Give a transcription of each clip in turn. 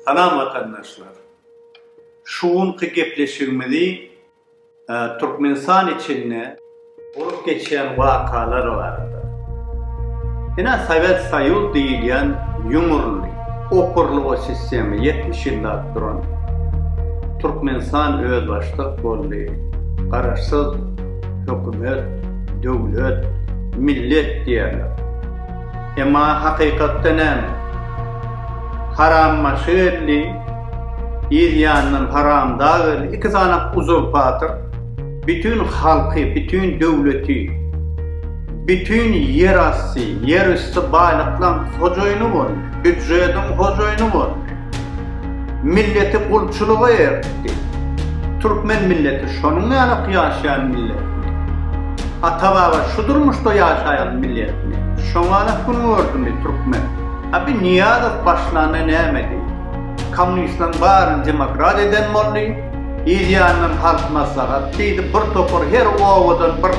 Salam vatandaşlar. Şuunki gepleşigimizi Türkmenistan içinde olup geçen vakalar vardı. Yine Sovet Soyuz deyilen yumurlu, okurlu o sistemi 70 yıllar duran Türkmenistan öz başlık boldu. Kararsız hükümet, devlet, millet diyorlar. Ama hakikaten haram maşerli, İzyanın haram dağıl, iki tane uzurpatır, bütün halkı, bütün devleti, bütün yerası, yerüstü baylıklan hocoyunu var, hücredin hocoyunu var. Milleti kulçuluğa erdi. Türkmen milleti, şonun yanık yaşayan millet. Atababa şudurmuş da yaşayan millet mi? Şonana bunu gördü Türkmen? Abi niyadet başlarına nemedi. Komünistlerin bağırın demokrat eden molli, İzyanın halk maslahat deydi, bir topur her oğudan bir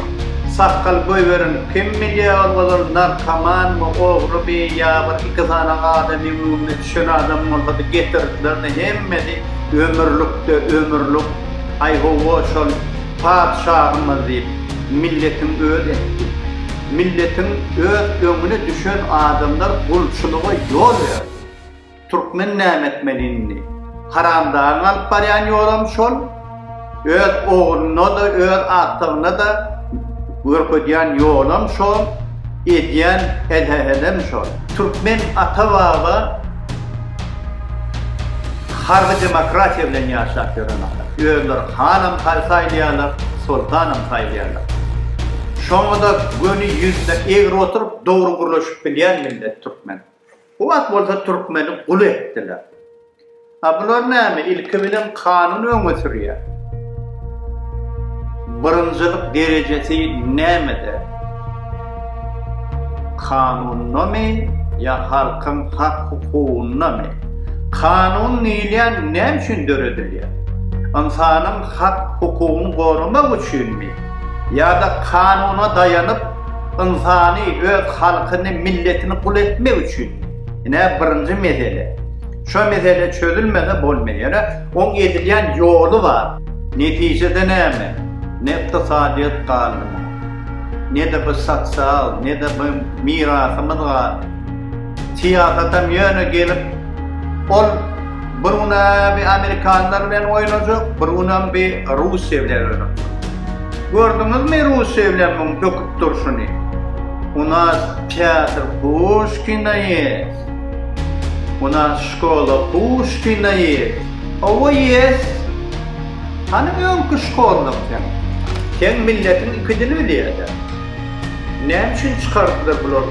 sakkal koyverin, kim milyar olur, narkoman mı, oğru bir ya bir iki tane adamı ümmet, şun adam olmadı, getirdilerini hemmedi, ömürlük, ayhuva şol padişahımız deyip, milletin öyle etti. Milletin önüne düşen adamlar kulçuluğa yol verdi. Türkmen nämetmelini haramdan alıp baryan yoram şol, öz oğluna da, öz atığına da görködyan yolam şol, edyen edhem şol. Türkmen ata-baba harbi demokratiya bilen yaşap ýörenler. Özler hanam saylaýarlar, sultanam saylaýarlar. Şoňa da göni yüzde egri oturup dogry gurlaşyp bilýän millet Türkmen. O wagt bolsa Türkmeni gul etdiler. Bular näme? İlki bilen kanun öňe sürýär. Birinjilik derejesi nämede? Kanunnamy ya halkyň hak hukugunyny? Kanun niýlen näme üçin döredilýär? İnsanyň hak hukuguny gorumak üçinmi? Ya da kanuna dayanıp insani öz halkyny, milletini gul etmek üçin? Yine birinci mesele. Şu mesele çözülmede bolmaýar. Oň edilýän ýolu var. Netijede näme? Ne iktisadiyet galymy? Ne de bu sosyal, ne de bu mirasymyz var. Tiýatata ýöne gelip ol buruna bir Amerikanlar bilen oýnajak, buruna bir Russiýa bilen oýnajak. Gördüňizmi Russiýa bilen bu döküp durşuny? У нас театр Пушкина есть, у нас школа Пушкина есть, o есть. Hani öňkü şkolanyň sen milletin ikidini bilýär. Näme üçin çykardylar bular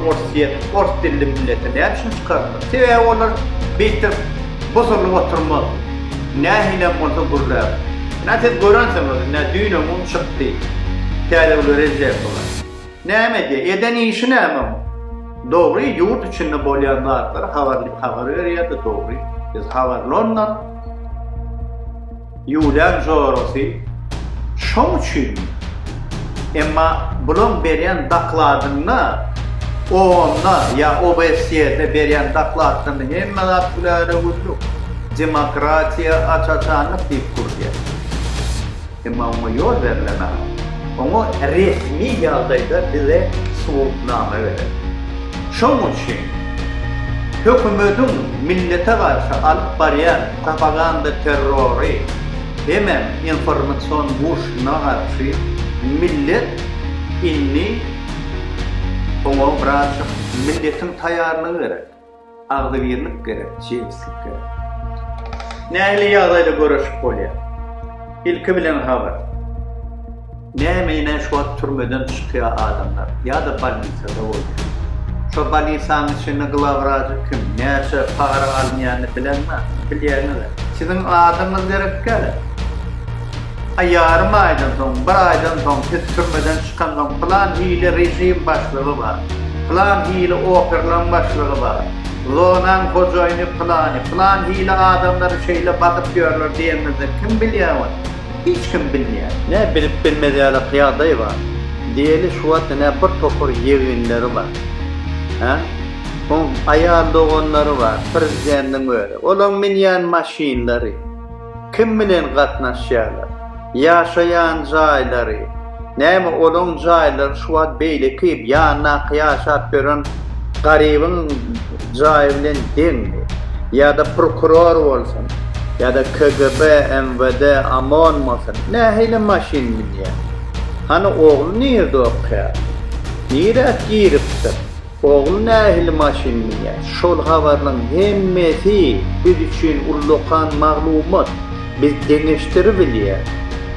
ors dilli milleti? Näme üçin çykardylar? Sebäbi olar beýtir bozulup oturmaz. Nähile bolsa gurlar. Näçe görensiň, nä düýnüň çykdy. Täze rezerw bolar. Näme diye? Eden işi näme? Doğru, yurt içinde bolýanlar habar berýärdi, doğru. Biz habarlarla ýulan jorasy şoň üçin. Emma bulan berýän dakladyny ona ya OBS'de berýän dakladyny hemmeler bulara uzluk. Demokratiya açaçanyk diýip gurýar. Emma oňa ýol berilemär. Onu resmi ýagdaýda bize soňupnama berer. Şoň üçin hökümetiň millete garşy alyp barýan propaganda terrori, hemem informatsion gurşuna garşy millet inni oňa biraz milletin taýarlygy gerek, agdybirlik gerek, çeýsizlik gerek. Nähili ýagdaýda görüşip bolýar? İlki bilen habar. Nämeýne şu türmeden çykýar adamlar, ya da balnisada bolýar. Şu balnisaň içinde glavrazy kim, näçe para almaýany bilenmi? Bilýärler. Sizin adamyňyz gerek gelir. Yarım aydan soň, bir aydan soň türmeden çykandan plan hile rejim başlygy bar. Plan hile operlan başlygy bar. Zonan hojoyny plan hile adamlary şeýle batyp ýörler diýenler kim bilýär? Hiç kim bilmeýär. Ne bilip bilmediği kıyadağı var. Diğeri şu an ne bir topur yeğinleri var. On ayal doğanları var, prezidentin öyle. Olan minyan maşinleri, kim bilen gatnaşýarlar, ýaşaýan jaýlary, näme olan jaýlar şu wagt beýle kip ýanyna ýaşap beren garybyň jaý bilen deňmi? Ýa-da prokuror bolsun, ýa-da KGB, MVD, AMON bolsun, nähili maşin bilýär. Hani oğlu nerede okuyar? Nire giripdir? Oğlu nähili maşin bilýär? Şol habarlaryň hemmesi biz üçin ullukan maglumat. Biz deňeşdirip bilýär.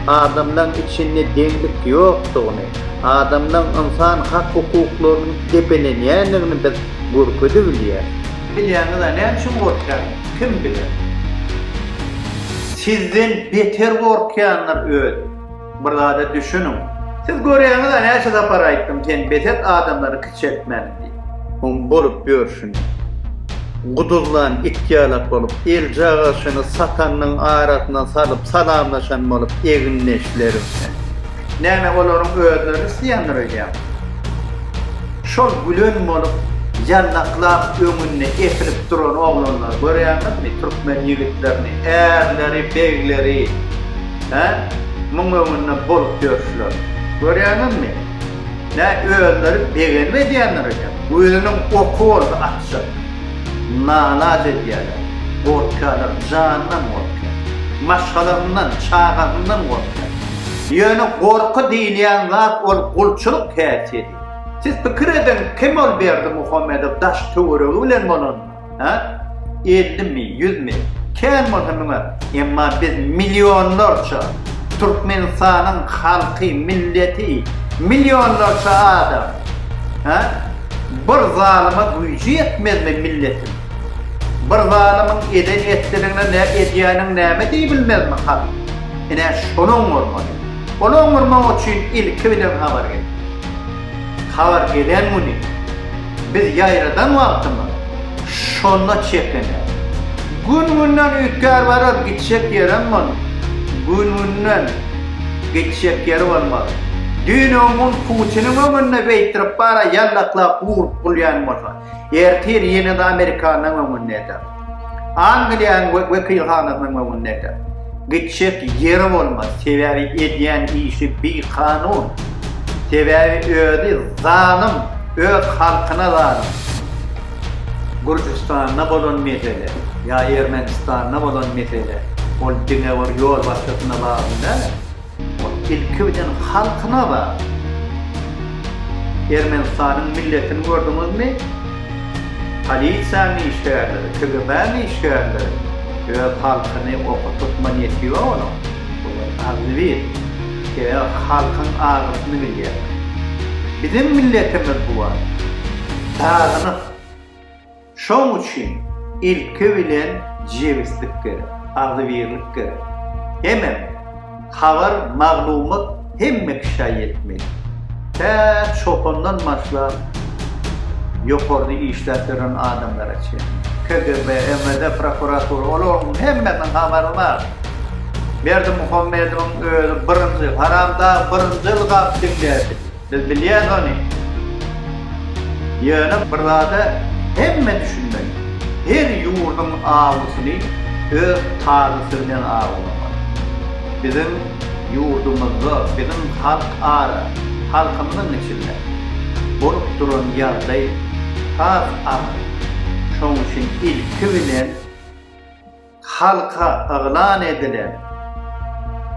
Adamlaryň içinde deňlik ýokdugyny, adamlaryň insan hak hukuklaryny depelenýänligini biz görkedi bilýär. Bilýäňizler näme üçin gorkýar? Kim bilir? Sizden beter gorkýanlar öýdi. Burada düşünün. Siz görýäňizler näçe tapar aýtdym, sen beter adamlary kiçeltmeli. On bolup görüşün. Guduzlan itkiýalak bolup, el jagaşyny satanyň aratyna salyp salamlaşan bolup eginleşlerim. Näme olaryň özleri isleýänler öýdýär. Şol gülen bolup, ýannaklap öňünde efirip duran oglanlar görýärmi? Türkmen ýigitlerini, erleri, begleri, muňa bolup görüşler. Görýärmi? Nä özleri begenme diýenler öýdýär. Özüniň okuwurdy atşyp. Nalaz edýärler. Gorkalar jandan gorkar. Maşgalaryndan, çağatyndan gorkar. Ýöne gorku diýilýän zat ol gulçuluk häsiýeti. Siz pikir edin, kim ol berdi Muhammedow daş töweregi bilen bolan? 50 mi, 100 mi? Kän bolsa emma biz milyonlarça Türkmenistanyň halky, milleti, milyonlarça adam. Bir zalyma güýji ýetmezmi milletin? Bir zalymy eden etdirigine ne edýäniň näme diýip bilmezmi halk? Ene şonuň urmady. Onuň urmak üçin ilki bilen habar geldi. Habar gelen muni biz ýaýradan wagtymy şonda çekene. Gün-günden üýtgär barar gitşek ýerem man. Gün-günden gitşek ýer bolmaz. Dünýäniň Putiniň öňünde beýtirip bara ýallaklap urup bolýan bolsa, ertir ýene-de Amerikanyň öňünde eder. Angliýanyň wekilhananyň öňünde eder. Gitşek ýeri bolmaz. Sebäbi edýän işi bi-kanun. Sebäbi özi zalim, öz halkyna zalim. Gürjistanyna bolan mesele, ýa Ermenistanyna bolan mesele, ol diňe bar ýol başlatyna bagynda, ol ilki bilen halkyna bar. Ermenistanyň milletini gördüňizmi? Polisiýanyň işgärleri, KGB-nyň işgärleri, öz halkyny okutma niýeti ýok onuň. Azwy, halkyň agyryny bilýär. Bizim milletimiz bu var. Dağını. Şoň üçin ilki bilen jewislik gerek, agzywirlik gerek. Hemem habar, maglumat hemme kişä ýetmeli. Çopandan başlap ýokardy işlätiren adamlara çyn. KGB, MVD, prokuratura, olaryň hemmeden habary bar. Berdi Muhammedowyň özü birinji haramda birinji ýyl gapdyňdy. Biz bilýäs ony. Ýöne birlada hemme düşünmek. Her ýurdun awasyny öz tarzy bilen awlamak. Bizim ýurdumyzda, bizim halk ara, halkymyzyň içinde bolup duran ýagdaý has ara. Şoň üçin ilki bilen halka aglan edilen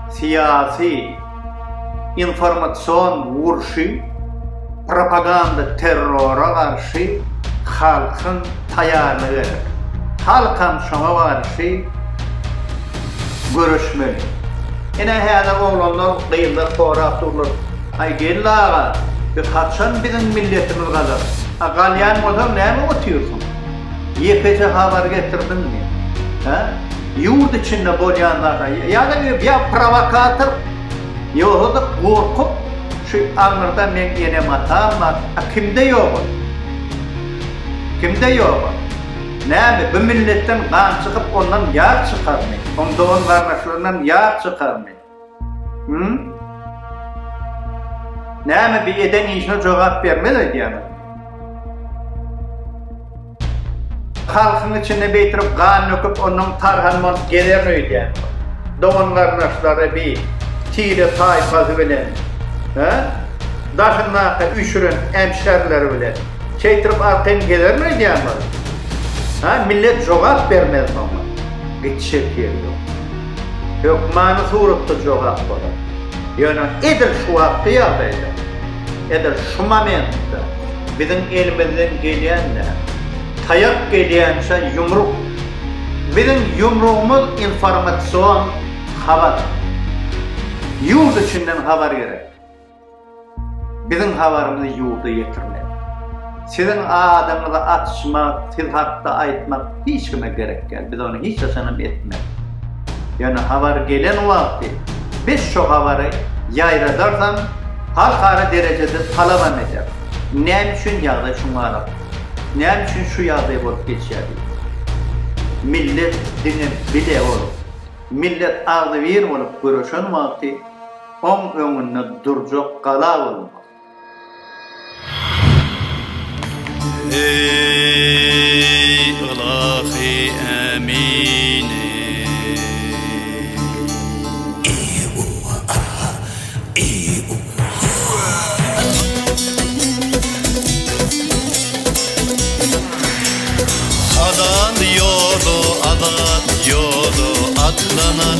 siyasi informasyon vuruşu, propaganda terrora karşı halkın taýýarlygy. Halkam şoňa garşy görüşmeli. Ene häzir oglanlar diýildir, sorap durlar. Ay gella, bir kaçan bizim milletimiz gazar. Galyan bolsa näme otýarsyň? Ýekeje habar getirdinmi? Yurt içinde bolýanlar, ýa-da bir provokator, ýa-da gorkup şu aňyrda men ýene matam, kimde ýok? Kimde ýok? Näme bu milletden gan çykyp ondan ýar çykarmy? Ondan garnaşlaryndan ýar çykarmy? Näme bir eden işine jogap bermeli diýär. halkın içinde beytirip kan öküp onun tarhanman gelen öyle. Doğan kardeşleri bir tire tayfası bilen. Daşınlaka üşürün emşerleri bilen. Çeytirip arkayın gelir mi diyen var? Millet cevap vermez ama. Geçecek yer yok. Yok manı surutta cevap var. Yani edil şu hakkı ya böyle. Edil şu momentte bizim elimizden geleyenler, tayak geleyense yumruk. Bizim yumruğumuz informasyon haber. Yurt içinden haber gerek. Bizim haberimizi yurda getirmek. Sizin adamınıza atışmak, siz hakkında aytmak hiç kime gerek gel. Biz onu hiç sanım etmek. Yani haber gelen vakti biz şu haberi yayradarsan halkara derecede talep eder. Ne için yağda şunu arap? Ne için şu yağda bulup geçer? Millet dinin bile olur. Millet ağzı bir olup görüşen vakti on önüne duracak kala olmaz. Ey ilahi emine, adan diyordu atlanalım, atlanalım.